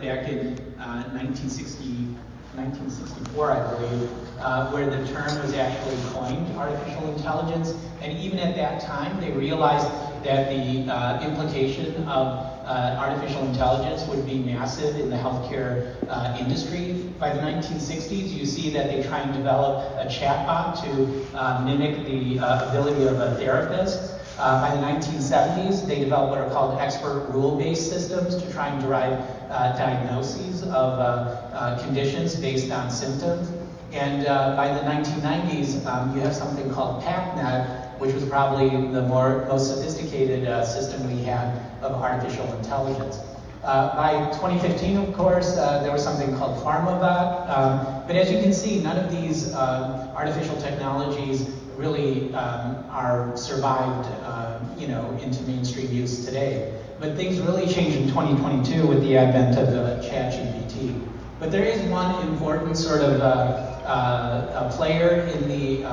back in 1964, I believe, where the term was actually coined, artificial intelligence. And even at that time, they realized that the implication of artificial intelligence would be massive in the healthcare industry. By the 1960s, you see that they try and develop a chatbot to mimic the ability of a therapist. By the 1970s, they developed what are called expert rule-based systems to try and derive diagnoses of conditions based on symptoms. And by the 1990s, you have something called PACnet, which was probably the most sophisticated system we had of artificial intelligence. By 2015, of course, there was something called PharmaBot. But as you can see, none of these artificial technologies really are survived, into mainstream use today. But things really changed in 2022 with the advent of ChatGPT. But there is one important sort of a player in the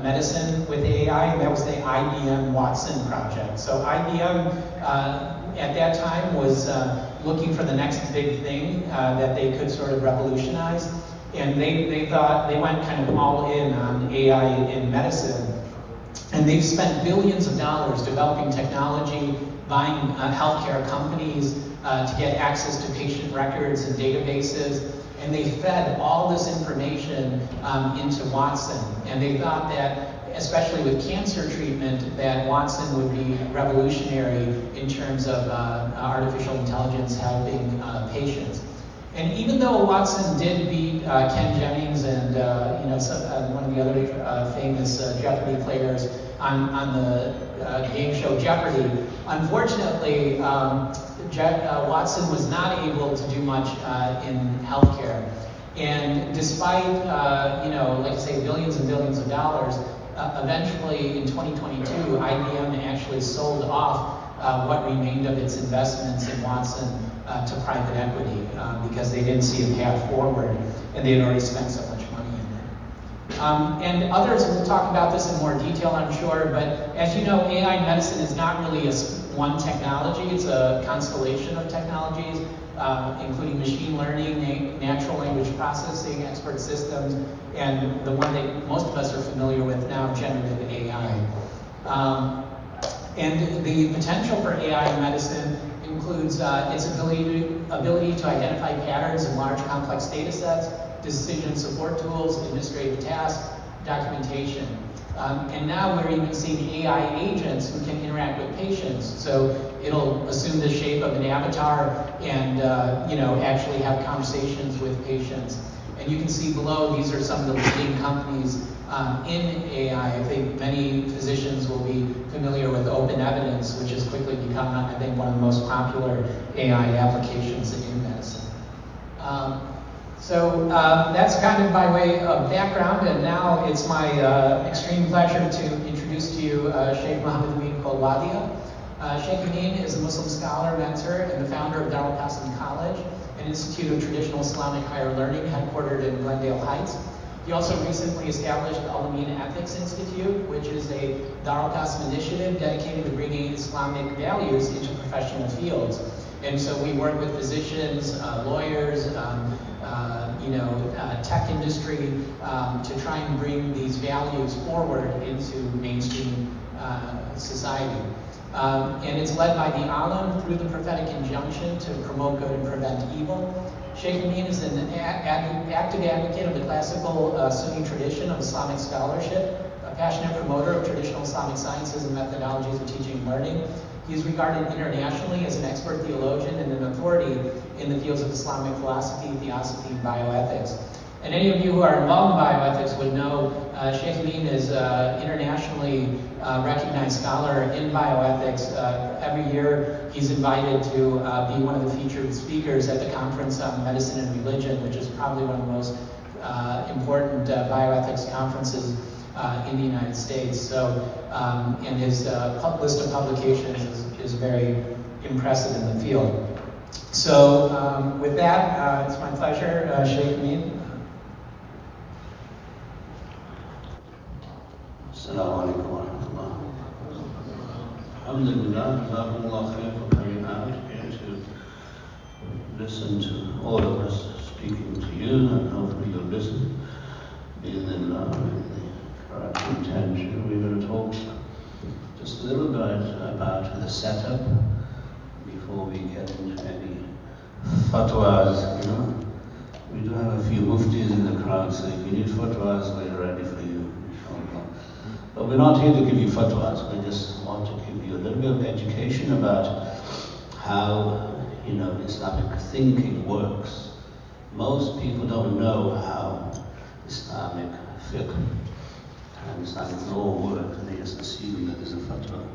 medicine with AI, and that was the IBM Watson project. So IBM at that time was looking for the next big thing that they could sort of revolutionize. And they thought, they went kind of all in on AI in medicine. And they've spent billions of dollars developing technology, buying healthcare companies to get access to patient records and databases. And they fed all this information into Watson. And they thought that, especially with cancer treatment, that Watson would be revolutionary in terms of artificial intelligence helping patients. And even though Watson did beat Ken Jennings and one of the other famous Jeopardy players on the game show Jeopardy, unfortunately, Watson was not able to do much in healthcare. And despite, like I say, billions and billions of dollars, eventually in 2022, IBM actually sold off what remained of its investments in Watson to private equity because they didn't see a path forward, and they had already spent so much money in it. And others will talk about this in more detail, I'm sure, but as you know, AI in medicine is not really one technology. It's a constellation of technologies, including machine learning, natural language processing, expert systems, and the one that most of us are familiar with now, generative AI. And the potential for AI in medicine includes its ability to identify patterns in large complex data sets, decision support tools, administrative tasks, documentation. And now we're even seeing AI agents who can interact with patients. So it'll assume the shape of an avatar and actually have conversations with patients. And you can see below, these are some of the leading companies in AI. I think many physicians will be familiar with Open Evidence, which has quickly become, I think, one of the most popular AI applications in medicine. So that's kind of by way of background, and now it's my extreme pleasure to introduce to you Shaykh Amin Kholwadia. Shaykh Amin is a Muslim scholar, mentor, and the founder of Darul Qasim College, an institute of traditional Islamic higher learning headquartered in Glendale Heights. He also recently established the Al-Amin Ethics Institute, which is a Darul Qasim initiative dedicated to bringing Islamic values into professional fields. And so we work with physicians, lawyers, tech industry to try and bring these values forward into mainstream society. And it's led by the Alim through the prophetic injunction to promote good and prevent evil. Shaykh Amin is an active advocate of the classical Sunni tradition of Islamic scholarship, a passionate promoter of traditional Islamic sciences and methodologies of teaching and learning. He is regarded internationally as an expert theologian and an authority in the fields of Islamic philosophy, theosophy, and bioethics. And any of you who are involved in bioethics would know Shaykh Amin is internationally recognized scholar in bioethics. Every year he's invited to be one of the featured speakers at the Conference on Medicine and Religion, which is probably one of the most important bioethics conferences in the United States. So, and his list of publications is very impressive in the field. So with that, it's my pleasure, Shaykh Amin. Assalamu alaikum wa rahmatullah. Alhamdulillah, jazakumullah khair for coming out here to listen to all of us speaking to you, and hopefully you'll listen. In the correct intention, we're going to talk just a little bit about the setup before we get into any fatwas. We do have a few muftis in the crowd, so if you need fatwas, we're ready for you, inshallah. But we're not here to give you fatwas. We just want to give you a little bit of education about how Islamic thinking works. Most people don't know how Islamic fiqh and Islamic law work, and they just assume that there's a fatwa,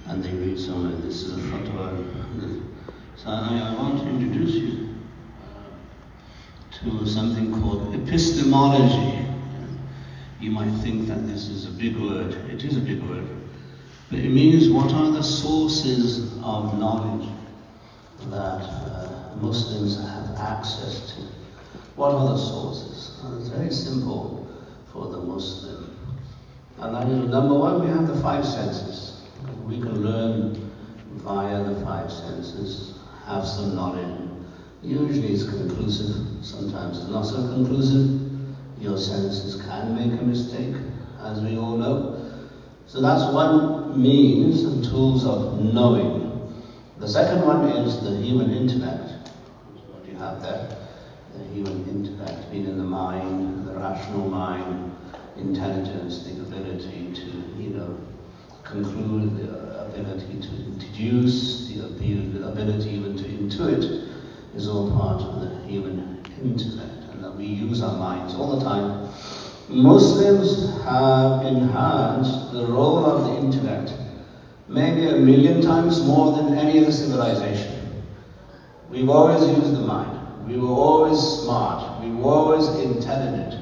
and they read somewhere, this is a fatwa. So I want to introduce you to something called epistemology. You might think that this is a big word. It is a big word. But it means, what are the sources of knowledge that Muslims have access to? What are the sources? It's very simple for the Muslim. And that is, number one, we have the five senses. We can learn via the five senses, have some knowledge. Usually it's conclusive, sometimes it's not so conclusive. Your senses can make a mistake, as we all know. So that's one means and tools of knowing. The second one is the human intellect. What you have there, the human intellect, meaning the mind, the rational mind, intelligence, the ability to, conclude, the ability to deduce, the ability even to intuit, is all part of the human intellect, and that we use our minds all the time. Muslims have enhanced the role of the intellect maybe 1,000,000 times more than any other civilization. We've always used the mind. We were always smart. We were always intelligent.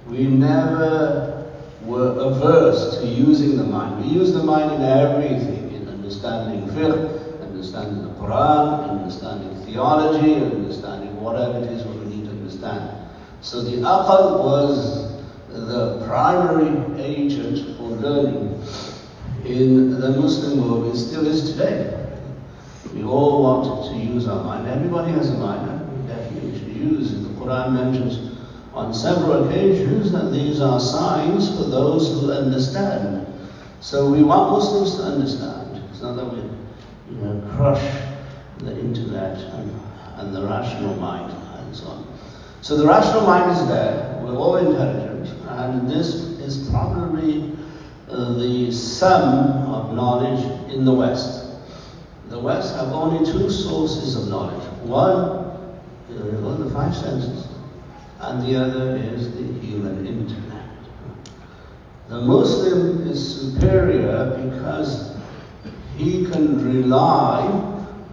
We never were averse to using the mind. We use the mind in everything, in understanding fiqh, understanding the Quran, understanding theology, understanding whatever it is what we need to understand. So the aql was the primary agent for learning in the Muslim world. It still is today. We all want to use our mind. Everybody has a mind, and we definitely should use it. The Quran mentions on several occasions that these are signs for those who understand. So we want Muslims to understand. It's not that we crush the intellect and the rational mind and so on. So the rational mind is there. We're all intelligent, and this is probably the sum of knowledge in the West. The West have only two sources of knowledge. One is the five senses, and the other is the human intellect. The Muslim is superior because he can rely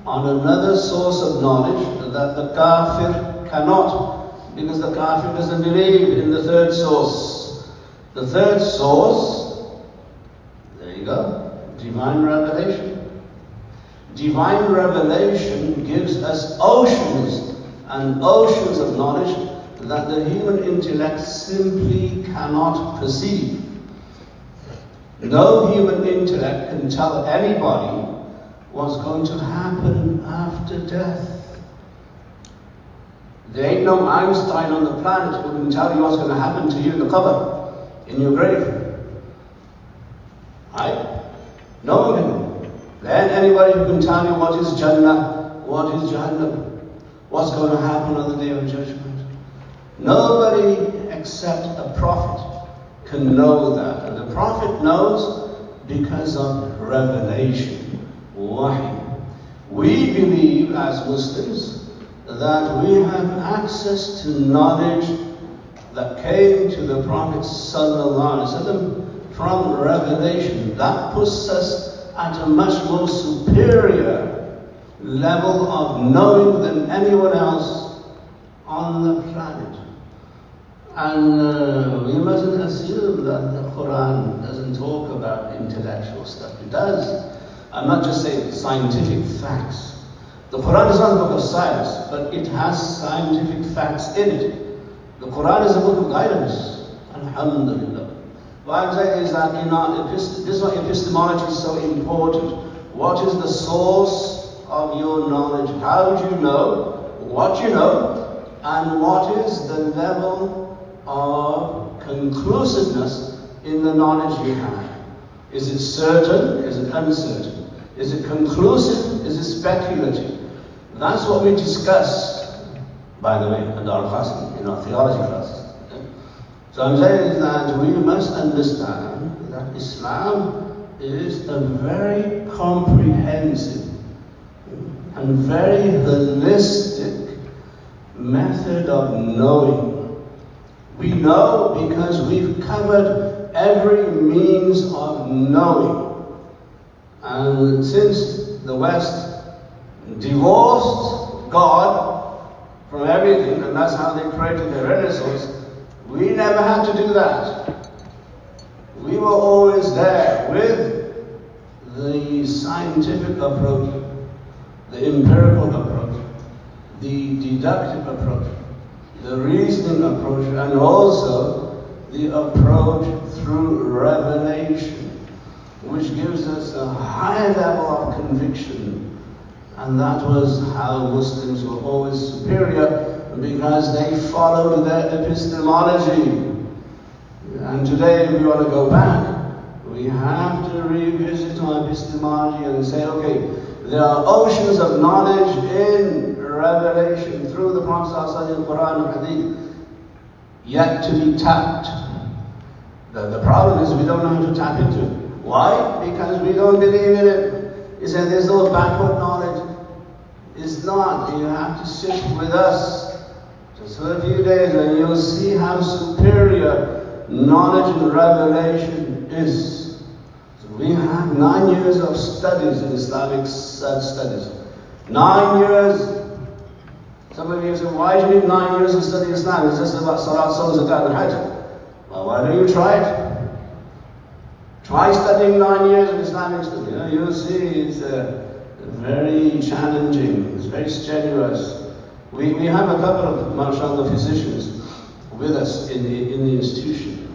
on another source of knowledge that the kafir cannot, because the kafir doesn't believe in the third source. The third source, there you go, divine revelation. Divine revelation gives us oceans and oceans of knowledge that the human intellect simply cannot perceive. No human intellect can tell anybody what's going to happen after death. There ain't no Einstein on the planet who can tell you what's going to happen to you in the qabr, in your grave. Right? No one can. There ain't anybody who can tell you what is Jannah, what is Jahannam, what's going to happen on the Day of Judgment. Nobody except a prophet can know that. And the prophet knows because of revelation, wahi. We believe as Muslims that we have access to knowledge that came to the Prophet ﷺ from revelation. That puts us at a much more superior level of knowing than anyone else on the planet. And we mustn't assume that the Quran doesn't talk about intellectual stuff. It does. I'm not just saying scientific facts. The Quran is not a book of science, but it has scientific facts in it. The Quran is a book of guidance. Alhamdulillah. What I'm saying is that this is why epistemology is so important. What is the source of your knowledge? How do you know what you know and what is the level of conclusiveness in the knowledge you have. Is it certain? Is it uncertain? Is it conclusive? Is it speculative? That's what we discuss, by the way, in Darul Qasim, in our theology classes. So I'm saying that we must understand that Islam is a very comprehensive and very holistic method of knowing. We know because we've covered every means of knowing. And since the West divorced God from everything, and that's how they created the Renaissance, we never had to do that. We were always there with the scientific approach, the empirical approach, the deductive approach, the reasoning approach, and also the approach through revelation, which gives us a high level of conviction. And that was how Muslims were always superior, because they followed their epistemology. And today, if we want to go back, we have to revisit our epistemology and say, okay, there are oceans of knowledge in revelation through the Prophet in Quran and Hadith, yet to be tapped. The problem is we don't know how to tap into it. Why? Because we don't believe in it. He said there's no backward knowledge. It's not. You have to sit with us just for a few days and you'll see how superior knowledge and revelation is. So we have 9 years of studies in Islamic studies. 9 years. Some of you say, why do you need 9 years of studying Islam? It's just about Salat, Salat, Zakat, and Hajj. Well, why don't you try it? Try studying 9 years of Islamic study. You'll see it's very challenging, it's very strenuous. We have a couple of, mashallah, physicians with us in the institution.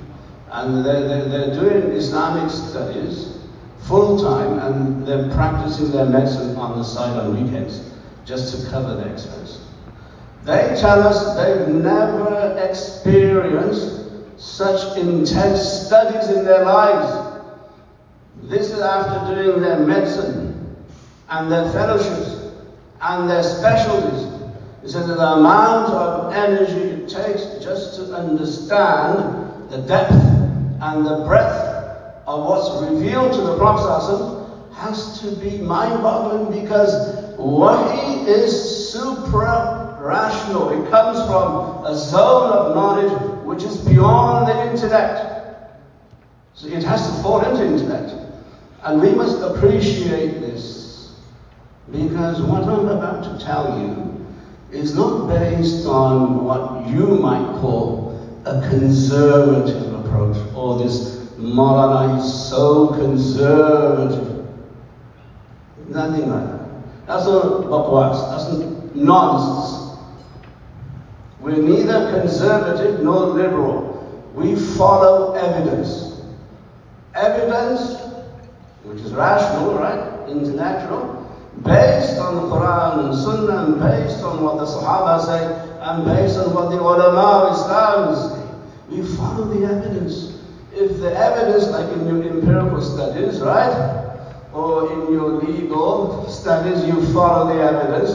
And they're doing Islamic studies full-time, and they're practicing their medicine on the side on weekends, just to cover their expense. They tell us they've never experienced such intense studies in their lives. This is after doing their medicine and their fellowships and their specialties. It says that the amount of energy it takes just to understand the depth and the breadth of what's revealed to the Prophet has to be mind-boggling, because wahi is supra-rational. It comes from a zone of knowledge which is beyond the intellect. So it has to fall into intellect. And we must appreciate this, because what I'm about to tell you is not based on what you might call a conservative approach, or this Maulana is so conservative. Nothing like that. That's not bakwas, that's nonsense. We're neither conservative nor liberal. We follow evidence. Evidence, which is rational, right? Intellectual, based on the Quran and Sunnah, and based on what the Sahaba say, and based on what the ulama of Islam say. We follow the evidence. If the evidence, like in your empirical studies, right, or in your legal studies, you follow the evidence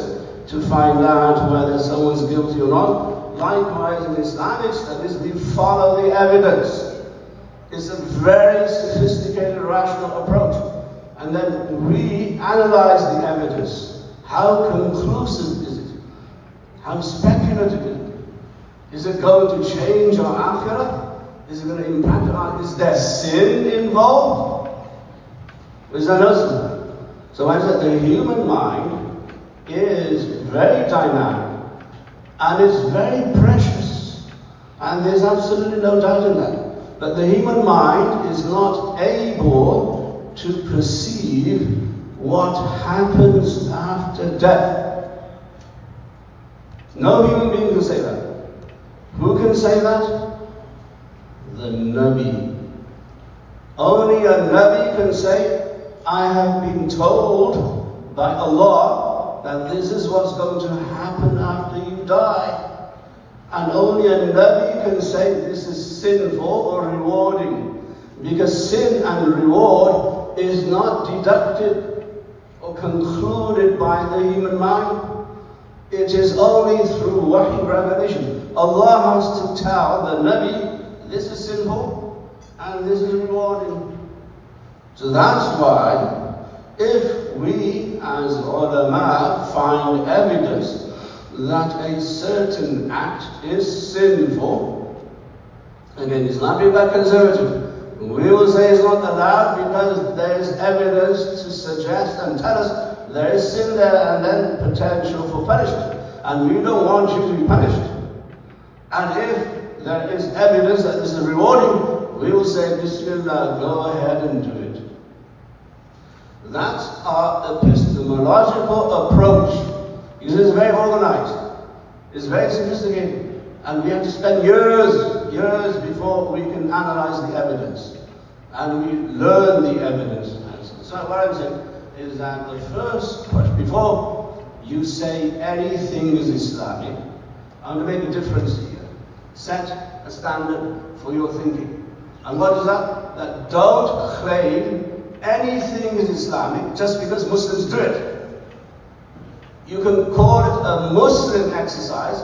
to find out whether someone's guilty or not. Likewise, in Islamic studies, we follow the evidence. It's a very sophisticated, rational approach. And then we analyze the evidence. How conclusive is it? How speculative is it? Is it going to change our akhirah? Is it going to impact our... Is there sin involved? Is there no sin? So I said the human mind is very dynamic and it's very precious. And there's absolutely no doubt in that. But the human mind is not able to perceive what happens after death. No human being can say that. Who can say that? The Nabi. Only a Nabi can say, I have been told by Allah that this is what's going to happen after die. And only a Nabi can say this is sinful or rewarding. Because sin and reward is not deducted or concluded by the human mind. It is only through wahi revelation. Allah has to tell the Nabi, this is sinful and this is rewarding. So that's why, if we as ulama find evidence that a certain act is sinful, again, it's not being that conservative. We will say it's not allowed because there is evidence to suggest and tell us there is sin there and then potential for punishment. And we don't want you to be punished. And if there is evidence that this is rewarding, we will say, Bismillah, go ahead and do it. That's our epistemological approach. It is very organized. It's very sophisticated. And we have to spend years before we can analyze the evidence. And we learn the evidence. So what I'm saying is that the first question, before you say anything is Islamic, I'm going to make a difference here. Set a standard for your thinking. And what is that? That don't claim anything is Islamic just because Muslims do it. You can call it a Muslim exercise,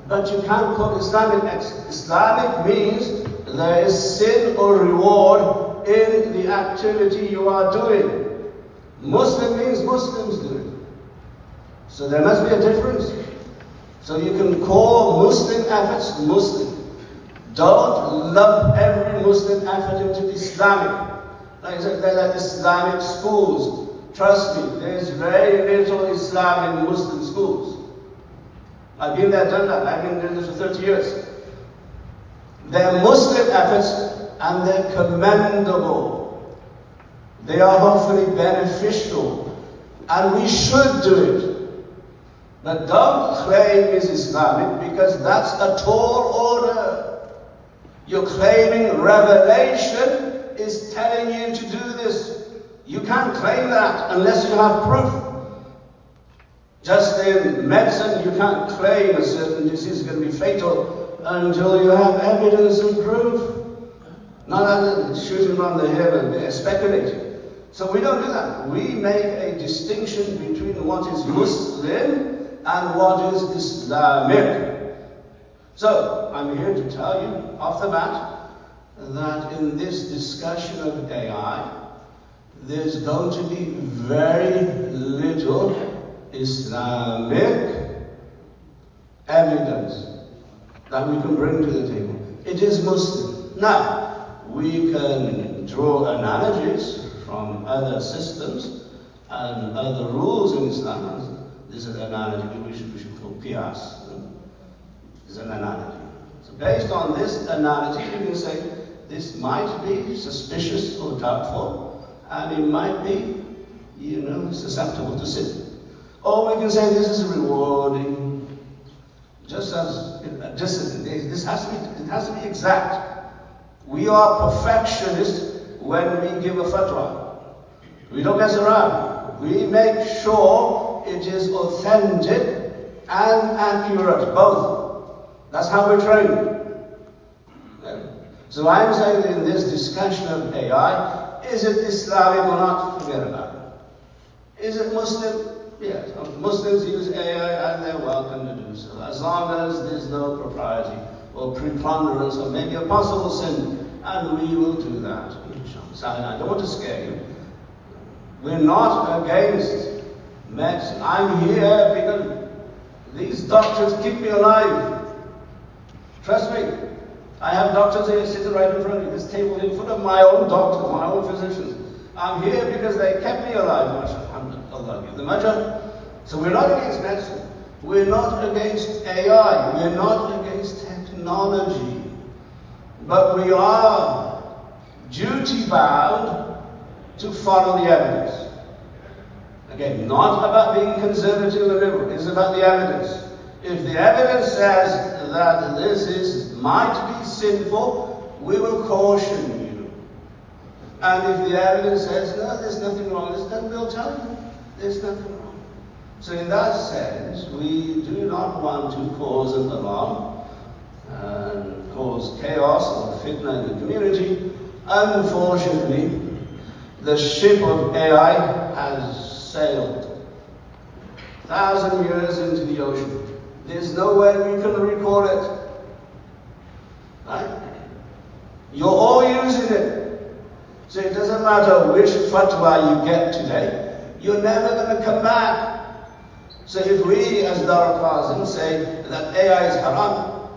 but you can't call it Islamic exercise. Islamic means there is sin or reward in the activity you are doing. Muslim means Muslims do it. So there must be a difference. So you can call Muslim efforts Muslim. Don't lump every Muslim effort into Islamic. Like I said, they're like Islamic schools. Trust me, there's very little Islam in Muslim schools. I've been there, done that. I've been doing this for 30 years. They're Muslim efforts and they're commendable. They are hopefully beneficial. And we should do it. But don't claim it's Islamic because that's a tall order. You're claiming revelation is telling you to do this. You can't claim that unless you have proof. Just in medicine, you can't claim a certain disease is going to be fatal until you have evidence and proof. Not shooting on the hip and speculating. So we don't do that. We make a distinction between what is Muslim and what is Islamic. So I'm here to tell you off the bat that in this discussion of AI, there's going to be very little Islamic evidence that we can bring to the table. It is Muslim. Now, we can draw analogies from other systems and other rules in Islam. This is an analogy we should call qiyas. It's an analogy. So based on this analogy, you can say this might be suspicious or doubtful, and it might be, susceptible to sin. Or we can say this is rewarding. Just as this has to be exact. We are perfectionists when we give a fatwa. We don't mess around. We make sure it is authentic and accurate, both. That's how we're trained. So I'm saying in this discussion of AI, is it Islamic or not? Forget about it. Is it Muslim? Yes. Muslims use AI and they're welcome to do so, as long as there's no propriety or preponderance or maybe a possible sin, and we will do that. So I don't want to scare you. We're not against medicine. I'm here because these doctors keep me alive. Trust me. I have doctors here sitting right in front of me. This table in front of my own doctors, my own physicians. I'm here because they kept me alive. Allah give them ajr. So we're not against medicine. We're not against AI. We're not against technology. But we are duty bound to follow the evidence. Again, not about being conservative or liberal. It's about the evidence. If the evidence says that this might be sinful, we will caution you. And if the evidence says, no, there's nothing wrong with this, then we'll tell you there's nothing wrong. So in that sense, we do not want to cause an alarm and cause chaos or fitna in the community. Unfortunately, the ship of AI has sailed 1,000 years into the ocean. There's no way we can recall it. Right? You're all using it. So it doesn't matter which fatwa you get today, you're never going to come back. So if we as Darul Qasim say that AI is haram,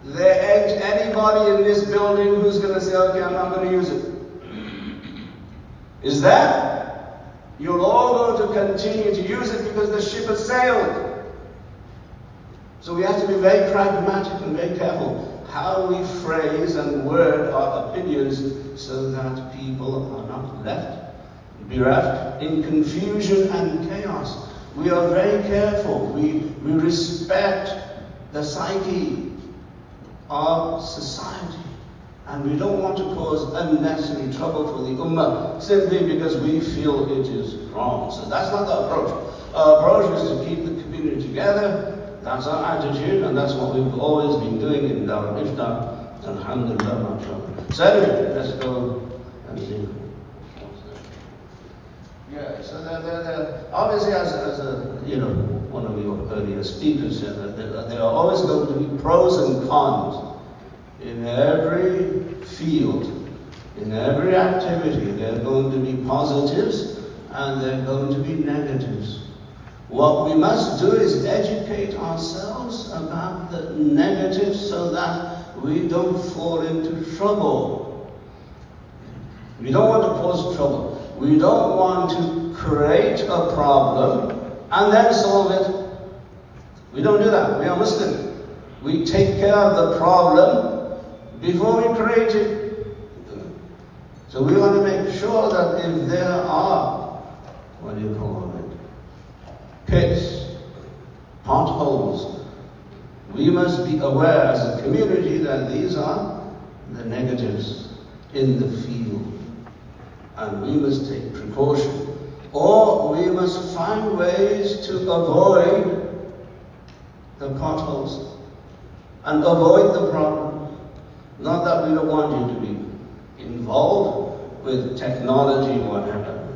there ain't anybody in this building who's going to say, okay, I'm not going to use it. Is there? You're all going to continue to use it because the ship has sailed. So we have to be very pragmatic and very careful how we phrase and word our opinions so that people are not bereft in confusion and chaos. We are very careful. We respect the psyche of society. And we don't want to cause unnecessary trouble for the ummah simply because we feel it is wrong. So that's not the approach. Our approach is to keep the community together. That's our attitude, and that's what we've always been doing in Darul Ifta. Alhamdulillah, mashallah. So anyway, let's go and see. Yeah, so obviously, as one of your earlier speakers said, that there are always going to be pros and cons in every field, in every activity. There are going to be positives and there are going to be negatives. What we must do is educate ourselves about the negatives so that we don't fall into trouble. We don't want to cause trouble. We don't want to create a problem and then solve it. We don't do that. We are Muslim. We take care of the problem before we create it. So we want to make sure that if there are, pits, potholes, we must be aware as a community that these are the negatives in the field. And we must take precaution. Or we must find ways to avoid the potholes and avoid the problem. Not that we don't want you to be involved with technology or whatever,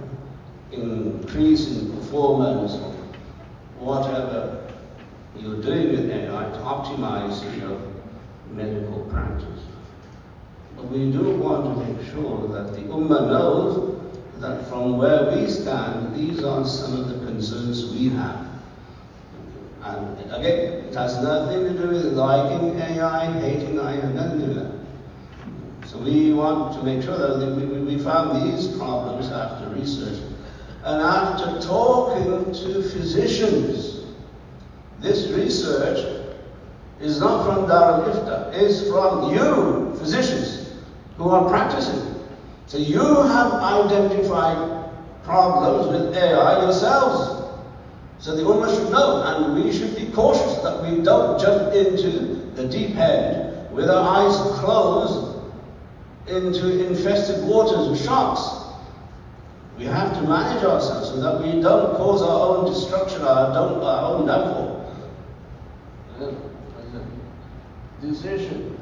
increase in performance or whatever you're doing with AI to optimize your medical practice. But we do want to make sure that the Ummah knows that from where we stand, these are some of the concerns we have. And again, it has nothing to do with liking AI, hating AI, nothing to do with that. So we want to make sure that we found these problems after research and after talking to physicians. This research is not from Darul Ifta, it's from you, physicians, who are practicing. So you have identified problems with AI yourselves. So the Ummah should know, and we should be cautious that we don't jump into the deep end with our eyes closed into infested waters with sharks. We have to manage ourselves so that we don't cause our own destruction, our own downfall. The decision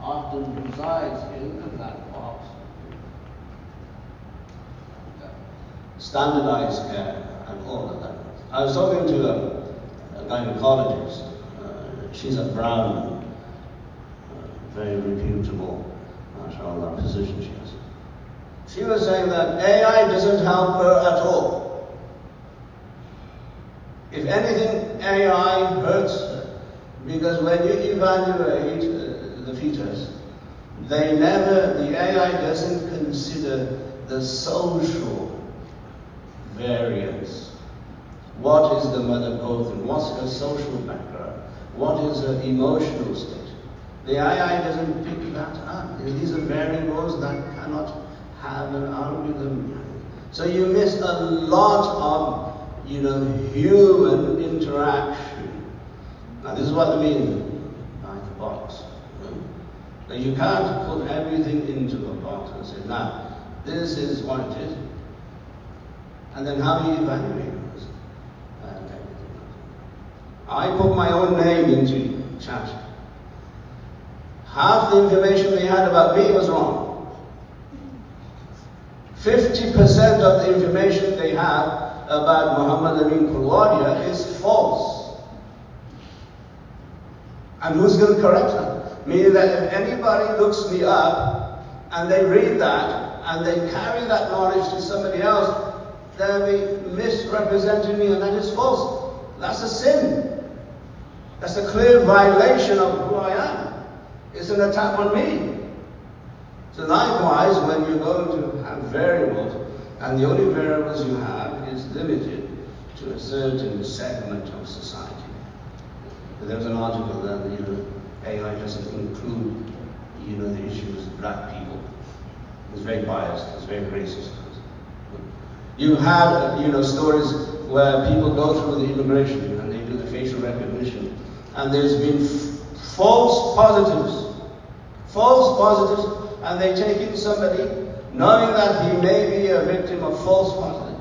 often resides in the black box. Standardized care and all of that. I was talking to a gynecologist. She's at Brown, very reputable, mashallah, position she has. She was saying that AI doesn't help her at all. If anything, AI hurts her. Because when you evaluate the fetus, the AI doesn't consider the social variance. What is the mother going through? What's her social background? What is her emotional state? The AI doesn't pick that up. These are variables that cannot have an algorithm. So you miss a lot of, human interaction. Now this is what I mean by the box. Now you can't put everything into a box and say, now, this is what it is. And then how do you evaluate this? I put my own name into chat. Half the information they had about me was wrong. 50% of the information they have about Muhammad Amin Kholwadia is false. And who's going to correct them? Meaning that if anybody looks me up and they read that and they carry that knowledge to somebody else, they'll be misrepresenting me, and that is false. That's a sin. That's a clear violation of who I am. It's an attack on me. So likewise, when you're going to have variables, and the only variables you have is limited to a certain segment of society. There was an article that AI doesn't include the issues of black people. It's very biased, it's very racist. You have stories where people go through the immigration and they do the facial recognition, and there's been false positives, and they take in somebody knowing that he may be a victim of false positive,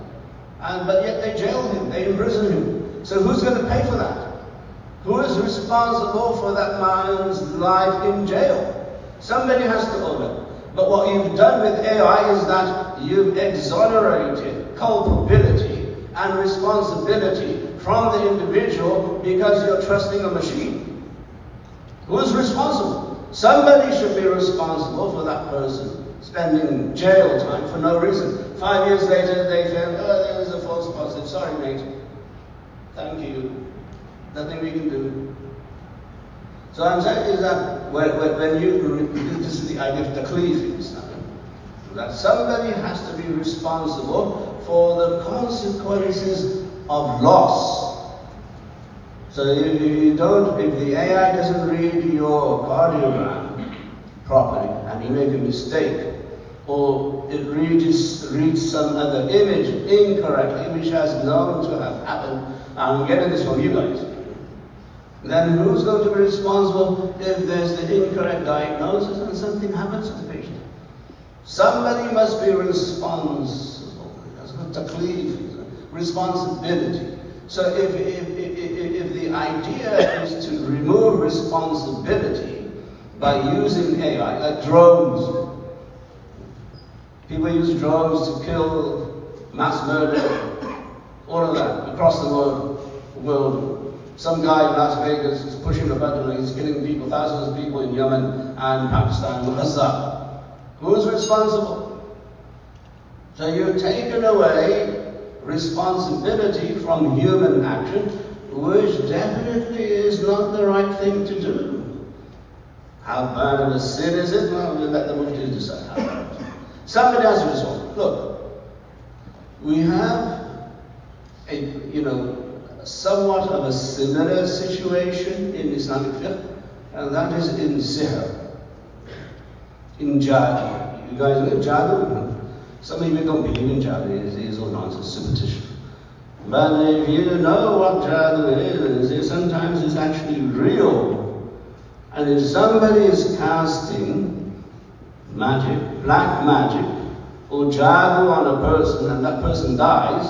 but yet they jail him, they imprison him. So who's going to pay for that? Who is responsible for that man's life in jail? Somebody has to own it. But what you've done with AI is that you've exonerated culpability and responsibility from the individual because you're trusting a machine. Who's responsible? Somebody should be responsible for that person spending jail time for no reason. 5 years later, they found, there was a false positive. Sorry, mate. Thank you. Nothing we can do. So I'm saying is that when this is the idea of taklif in Islam, that somebody has to be responsible for the consequences of loss. So if the AI doesn't read your cardiogram properly, and you make a mistake, or it reads some other image incorrectly, which has known to have happened, I'm getting this from you guys, then who's going to be responsible if there's the incorrect diagnosis and something happens to the patient? Somebody must be responsible. That's what taklif, responsibility. So if the idea is to remove responsibility by using AI, like drones, people use drones to kill, mass murder, all of that across the world. Some guy in Las Vegas is pushing a button and he's killing people, thousands of people in Yemen and Pakistan, Gaza. Who's responsible? So you've taken away responsibility from human action, which definitely is not the right thing to do. How bad of a sin is it? Well, we'll let the Muftis decide how bad it is. Somebody has to respond. Look, we have somewhat of a similar situation in Islamic fiqh, and that is in sihr, in jadoo. You guys know jadoo? Some of you don't believe in jadoo, it is all nonsense, superstition. But if you know what jadoo is, sometimes it's actually real. And if somebody is casting magic, black magic, or jadoo on a person and that person dies,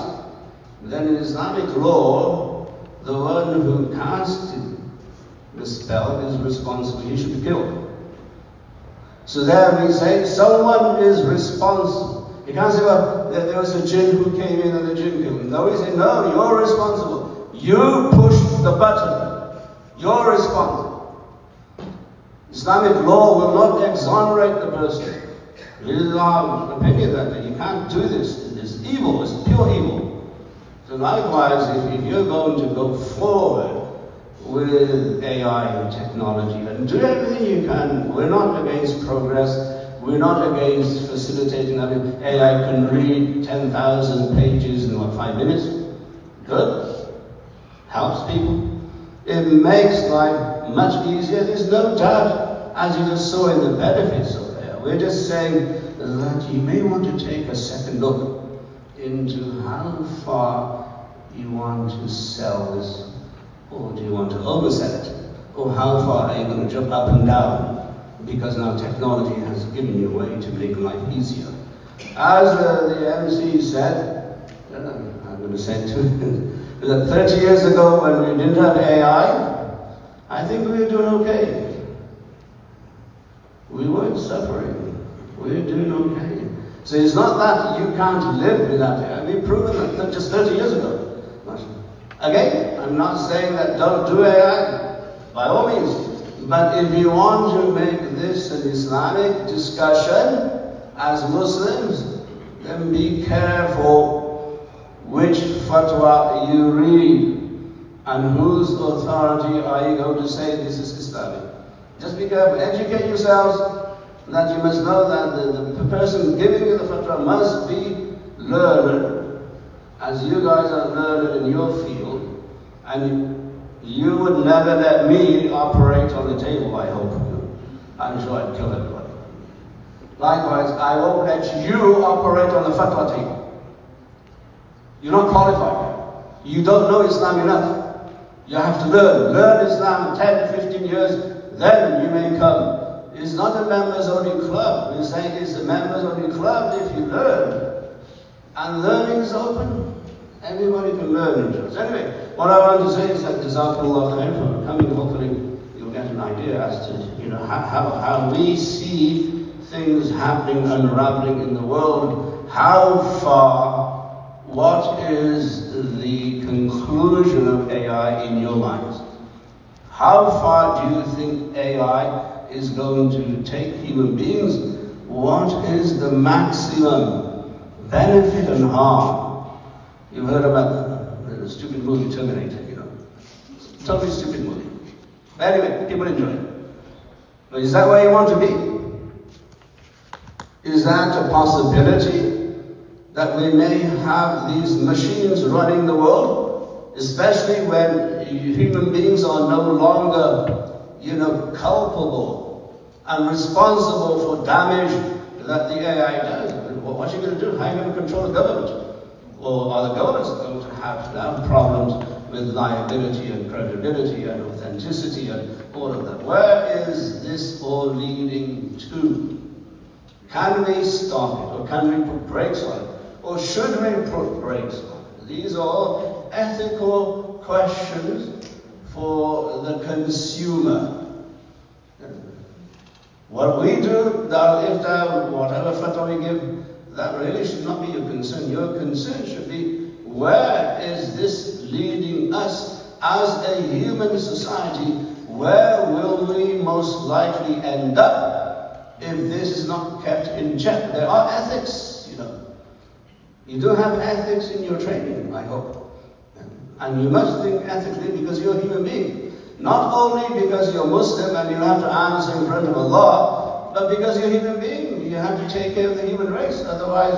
then in Islamic law, the one who casted the spell is responsible. He should be killed. So there we say someone is responsible. You can't say, well, there was a jinn who came in and the jinn killed him. No, we say, no, you're responsible. You pushed the button. You're responsible. Islamic law will not exonerate the person. It is our opinion that you can't do this. It is evil. It's pure evil. So likewise, if you're going to go forward with AI and technology and do everything you can, we're not against progress, we're not against facilitating. I mean, AI can read 10,000 pages in 5 minutes. Good. Helps people. It makes life much easier. There's no doubt, as you just saw in the benefits of AI. We're just saying that you may want to take a second look into how far you want to sell this, or do you want to oversell it, or how far are you going to jump up and down, because now technology has given you a way to make life easier. As the MC said, I'm going to say it too, That 30 years ago when we didn't have AI, I think we were doing okay. We weren't suffering. We were doing okay. So it's not that you can't live without AI. We've proven that just 30 years ago. Again, I'm not saying that don't do AI, by all means. But if you want to make this an Islamic discussion as Muslims, then be careful which fatwa you read and whose authority are you going to say this is Islamic. Just be careful. Educate yourselves that you must know that the person giving you the fatwa must be learned, as you guys are learned in your field, and you would never let me operate on the table, I hope. I'm sure I'd kill everybody. Likewise, I won't let you operate on the fatwa table. You're not qualified. You don't know Islam enough. You have to learn. Learn Islam 10, 15 years, then you may come. It's not a members-only club. We're saying it's a members-only club if you learn. And learning is open. Everybody can learn. Anyway, what I want to say is that Jazakallah khair for coming. Hopefully you'll get an idea as to how we see things happening, unraveling in the world. How far, what is the conclusion of AI in your minds? How far do you think AI is going to take human beings? What is the maximum benefit and harm? You've heard about the stupid movie Terminator, Totally stupid movie. But anyway, people enjoy it. But is that where you want to be? Is that a possibility that we may have these machines running the world? Especially when human beings are no longer, culpable and responsible for damage that the AI does. What are you going to do? How are you going to control the government? Or are the governments going to have now problems with liability and credibility and authenticity and all of that? Where is this all leading to? Can we stop it? Or can we put brakes on it? Or should we put brakes on it? These are all ethical questions for the consumer. What we do, whatever fatwa we give, that really should not be your concern. Your concern should be, where is this leading us as a human society? Where will we most likely end up if this is not kept in check? There are ethics, You do have ethics in your training, I hope. And you must think ethically because you're a human being. Not only because you're Muslim and you have to answer in front of Allah, but because you're a human being. You have to take care of the human race. Otherwise,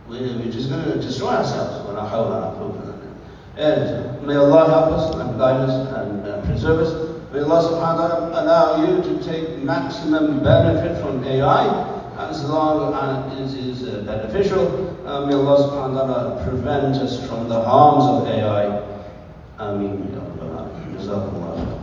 we're just going to destroy ourselves. And may Allah help us and guide us and preserve us. May Allah subhanahu wa ta'ala allow you to take maximum benefit from AI as long as it is beneficial. May Allah subhanahu wa ta'ala prevent us from the harms of AI. Ameen. Jazakallah.